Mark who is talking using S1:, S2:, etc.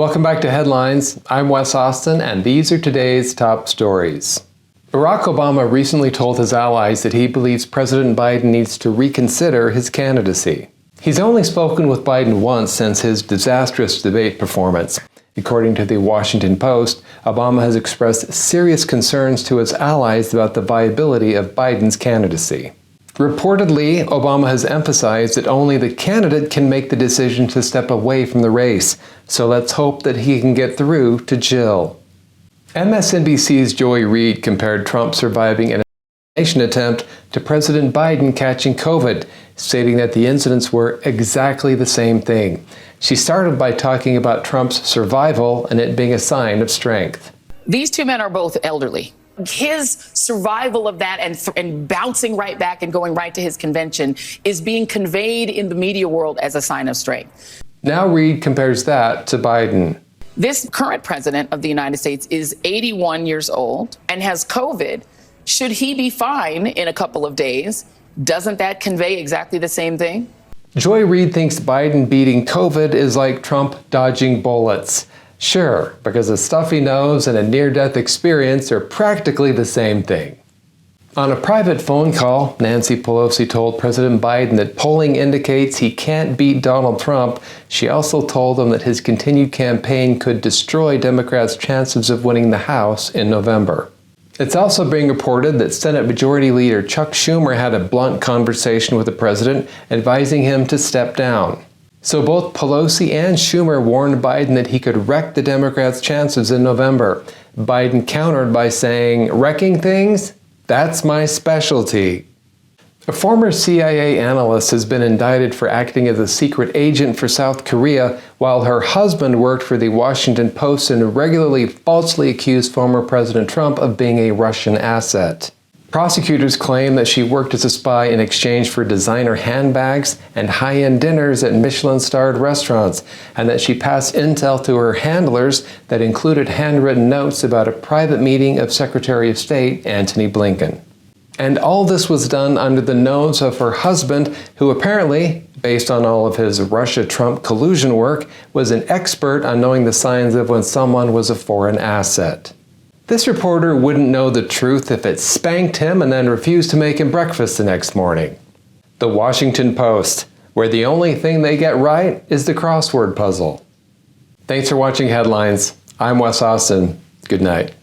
S1: Welcome back to Headlines. I'm Wes Austin, and these are today's top stories. Barack Obama recently told his allies that he believes President Biden needs to reconsider his candidacy. He's only spoken with Biden once since his disastrous debate performance. According to the Washington Post, Obama has expressed serious concerns to his allies about the viability of Biden's candidacy. Reportedly, Obama has emphasized that only the candidate can make the decision to step away from the race, so let's hope that he can get through to Jill. MSNBC's Joy Reid compared Trump surviving an assassination attempt to President Biden catching COVID, stating that the incidents were exactly the same thing. She started by talking about Trump's survival and it being a sign of strength.
S2: These two men are both elderly. His survival of that and bouncing right back and going right to his convention is being conveyed in the media world as a sign of strength.
S1: Now Reid compares that to Biden.
S2: This current president of the United States is 81 years old and has COVID. Should he be fine in a couple of days? Doesn't that convey exactly the same thing?
S1: Joy Reid thinks Biden beating COVID is like Trump dodging bullets. Sure, because a stuffy nose and a near-death experience are practically the same thing. On a private phone call, Nancy Pelosi told President Biden that polling indicates he can't beat Donald Trump. She also told him that his continued campaign could destroy Democrats' chances of winning the House in November. It's also being reported that Senate Majority Leader Chuck Schumer had a blunt conversation with the president, advising him to step down. So both Pelosi and Schumer warned Biden that he could wreck the Democrats' chances in November. Biden countered by saying, "Wrecking things? That's my specialty." A former CIA analyst has been indicted for acting as a secret agent for South Korea, while her husband worked for the Washington Post and regularly falsely accused former President Trump of being a Russian asset. Prosecutors claim that she worked as a spy in exchange for designer handbags and high-end dinners at Michelin-starred restaurants, and that she passed intel to her handlers that included handwritten notes about a private meeting of Secretary of State Antony Blinken. And all this was done under the nose of her husband, who apparently, based on all of his Russia-Trump collusion work, was an expert on knowing the signs of when someone was a foreign asset. This reporter wouldn't know the truth if it spanked him and then refused to make him breakfast the next morning. The Washington Post, where the only thing they get right is the crossword puzzle. Thanks for watching Headlines. I'm Wes Austin. Good night.